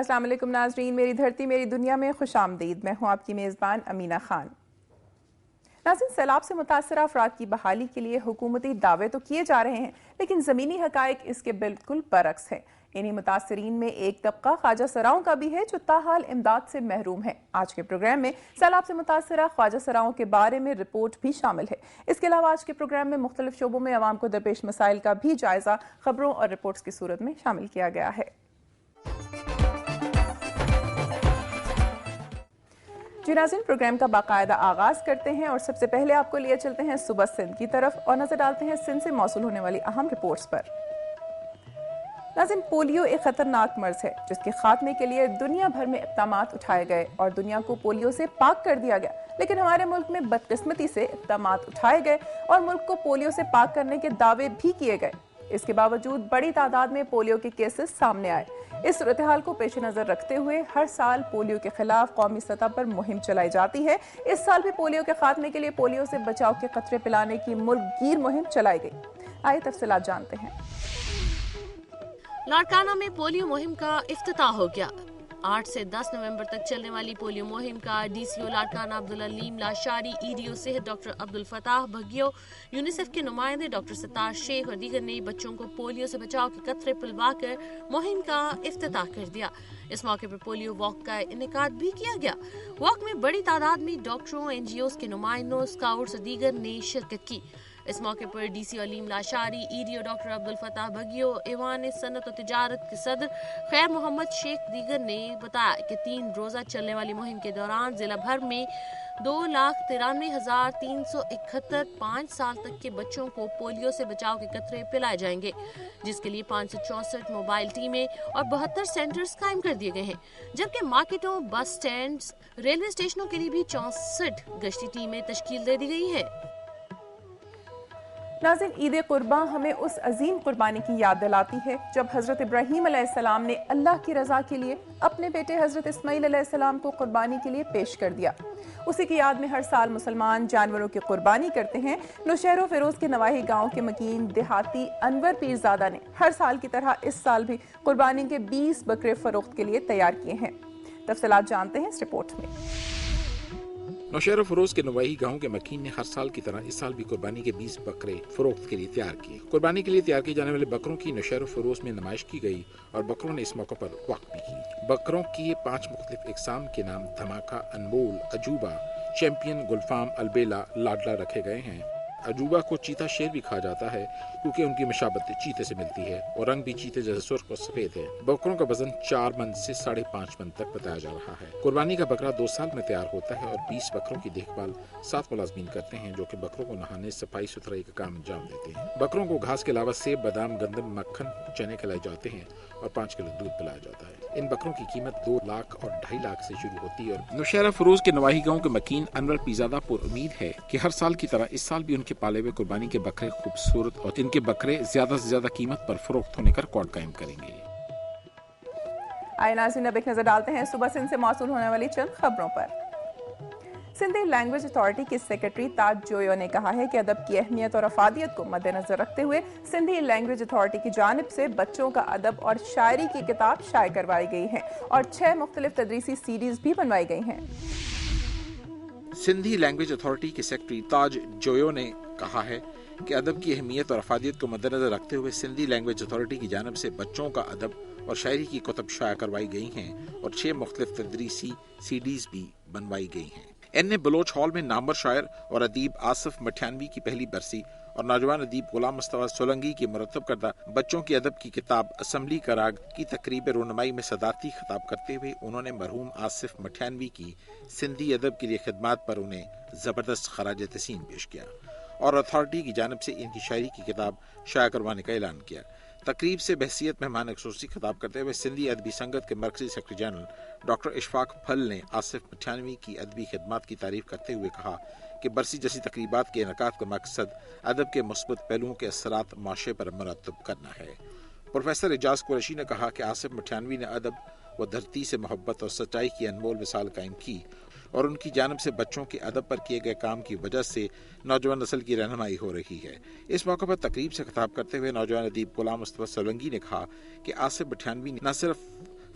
السلام علیکم ناظرین، میری دھرتی میری دنیا میں خوش آمدید۔ میں ہوں آپ کی میزبان امینہ خان۔ ناظرین، سیلاب سے متاثرہ افراد کی بحالی کے لیے حکومتی دعوے تو کیے جا رہے ہیں، لیکن زمینی حقائق اس کے بالکل برعکس ہیں۔ انہی متاثرین میں ایک طبقہ خواجہ سراؤں کا بھی ہے جو تاحال امداد سے محروم ہے۔ آج کے پروگرام میں سیلاب سے متاثرہ خواجہ سراؤں کے بارے میں رپورٹ بھی شامل ہے۔ اس کے علاوہ آج کے پروگرام میں مختلف شعبوں میں عوام کو درپیش مسائل کا بھی جائزہ خبروں اور رپورٹس کی صورت میں شامل کیا گیا ہے۔ جی ناظرین، پروگرام کا باقاعدہ آغاز کرتے ہیں اور سب سے پہلے آپ کو لیے چلتے ہیں صبح سندھ کی طرف اور نظر ڈالتے ہیں سندھ سے موصول ہونے والی اہم رپورٹس پر۔ ناظرین، پولیو ایک خطرناک مرض ہے جس کے خاتمے کے لیے دنیا بھر میں اقدامات اٹھائے گئے اور دنیا کو پولیو سے پاک کر دیا گیا، لیکن ہمارے ملک میں بدقسمتی سے اقدامات اٹھائے گئے اور ملک کو پولیو سے پاک کرنے کے دعوے بھی کیے گئے۔ اس کے باوجود بڑی تعداد میں پولیو کے کیسز سامنے آئے۔ اس صورتحال کو پیش نظر رکھتے ہوئے ہر سال پولیو کے خلاف قومی سطح پر مہم چلائی جاتی ہے۔ اس سال بھی پولیو کے خاتمے کے لیے پولیو سے بچاؤ کے قطرے پلانے کی ملک گیر مہم چلائی گئی۔ آئیے تفصیلات جانتے ہیں۔ لاڑکانہ میں پولیو مہم کا افتتاح ہو گیا۔ 8 سے 10 نومبر تک چلنے والی پولیو مہم کا D C O Larkana Abdul Aleem Lashari, E D O صحت ڈاکٹر عبدالفتاح بھگیو، یونیسیف کے نمائندے ڈاکٹر ستار شیخ اور دیگر نے بچوں کو پولیو سے بچاؤ کے قطرے پلوا کر مہم کا افتتاح کر دیا۔ اس موقع پر پولیو واک کا انعقاد بھی کیا گیا۔ واک میں بڑی تعداد میں ڈاکٹروں، این جی اوز کے نمائندوں، اسکاؤٹس اور دیگر نے شرکت کی۔ اس موقع پر D C Aleem Lashari, E D O doctor Abdul Fattah بھگیو، ایوان صنعت و تجارت کے صدر خیر محمد شیخ دیگر نے بتایا کہ 3 روزہ چلنے والی مہم کے دوران ضلع بھر میں 2,93,371 5 سال تک کے بچوں کو پولیو سے بچاؤ کے قطرے پلائے جائیں گے، جس کے لیے 564 موبائل ٹیمیں اور 72 سینٹرز قائم کر دیے گئے ہیں، جبکہ مارکیٹوں، بس سٹینڈز، ریلوے اسٹیشنوں کے لیے بھی 64 گشتی ٹیمیں تشکیل دے دی گئی ہے۔ ناظرین، عید قرباں ہمیں اس عظیم قربانی کی یاد دلاتی ہے جب حضرت ابراہیم علیہ السلام نے اللہ کی رضا کے لیے اپنے بیٹے حضرت اسماعیل علیہ السلام کو قربانی کے لیے پیش کر دیا۔ اسی کی یاد میں ہر سال مسلمان جانوروں کی قربانی کرتے ہیں۔ نوشہر و فیروز کے نواحی گاؤں کے مکین دیہاتی انور پیرزادہ نے ہر سال کی طرح اس سال بھی قربانی کے 20 بکرے فروخت کے لیے تیار کیے ہیں۔ تفصیلات جانتے ہیں اس رپورٹ میں۔ نوشہر و فیروز کے نواحی گاؤں کے مکین نے ہر سال کی طرح اس سال بھی قربانی کے 20 بکرے فروخت کے لیے تیار کیے۔ قربانی کے لیے تیار کیے جانے والے بکروں کی نوشہر و فیروز میں نمائش کی گئی اور بکروں نے اس موقع پر وقت بھی کی۔ بکروں کی 5 مختلف اقسام کے نام دھماکہ، انمول، عجوبہ، چیمپئن، گلفام، البیلا، لاڈلا رکھے گئے ہیں۔ عجوبہ کو چیتا شیر بھی کہا جاتا ہے کیونکہ ان کی مشابت چیتے سے ملتی ہے اور رنگ بھی چیتے جیسے سرخ اور سفید ہے۔ بکروں کا وزن 4 من سے 5.5 من تک بتایا جا رہا ہے۔ قربانی کا بکرا 2 سال میں تیار ہوتا ہے اور 20 بکروں کی دیکھ بھال 7 ملازمین کرتے ہیں جو کہ بکروں کو نہانے، صفائی ستھرائی کا کام انجام دیتے ہیں۔ بکروں کو گھاس کے علاوہ سیب، بادام، گندم، مکھن، چنے کھلائے جاتے ہیں اور 5 کلو دودھ پلایا جاتا ہے۔ ان بکروں کی قیمت 2 لاکھ اور 2.5 لاکھ سے شروع ہوتی ہے اور نوشہرہ فیروز کے نواحی گاؤں کے مکین انور پیرزادہ پر امید ہے کہ ہر سال کی طرح اس سال بھی ان کے پالے ہوئے قربانی کے بکرے خوبصورت اور ان کے بکرے زیادہ سے زیادہ قیمت پر فروخت ہونے کا ریکارڈ قائم کریں گے۔ آئے ناظرین، اب ایک نظر ڈالتے ہیں صبح سندھ سے موصول ہونے والی چند خبروں پر۔ سندھی لینگویج اتھارٹی کے سیکرٹری تاج جویو نے کہا ہے کہ ادب کی اہمیت اور افادیت کو مد نظر رکھتے ہوئے سندھی لینگویج اتھارٹی کی جانب سے بچوں کا ادب اور شاعری کی کتاب شائع کروائی گئی ہے اور 6 مختلف تدریسی سیریز بھی بنوائی گئی ہیں۔ سندھی لینگویج اتھارٹی کے سیکرٹری تاج جویو نے کہا ہے کہ ادب کی اہمیت اور افادیت کو مدنظر رکھتے ہوئے سندھی لینگویج اتھارٹی کی جانب سے بچوں کا ادب اور شاعری کی کتب شائع کروائی گئی ہیں اور 6 مختلف تدریسی سی ڈیز بھی بنوائی گئی ہیں۔ این اے بلوچ ہال میں نامور شاعر اور ادیب آصف مٹھانوی کی پہلی برسی اور نوجوان ادیب غلام مصطفیٰ سولنگی کی مرتب کردہ بچوں کی ادب کی کتاب اسمبلی کا راگ کی تقریب رونمائی میں صدارتی خطاب کرتے ہوئے انہوں نے مرحوم آصف مٹھانوی کی سندھی ادب کے لیے خدمات پر انہیں زبردست خراج تحسین پیش کیا اور اتھارٹی کی جانب سے ان کی شاعری کی کتاب شائع کروانے کا اعلان کیا۔ تقریب سے بحیثیت مہمان خصوصی خطاب کرتے ہوئے سندھی ادبی سنگت کے مرکزی سیکرٹری جنرل ڈاکٹر اشفاق پھل نے آصف مٹھانوی کی ادبی خدمات کی تعریف کرتے ہوئے کہا کہ برسی جیسی تقریبات کے انعقاد کا مقصد ادب کے مثبت پہلوؤں کے اثرات معاشرے پر مرتب کرنا ہے۔ پروفیسر اعجاز قریشی نے کہا کہ آصف مٹھانوی نے ادب و دھرتی سے محبت اور سچائی کی انمول مثال قائم کی اور ان کی جانب سے بچوں کے ادب پر کیے گئے کام کی وجہ سے نوجوان نسل کی رہنمائی ہو رہی ہے۔ اس موقع پر تقریب سے خطاب کرتے ہوئے نوجوان ادیب غلام مصطفیٰ سولنگی نے کہا کہ آصف مٹھانوی نے نہ صرف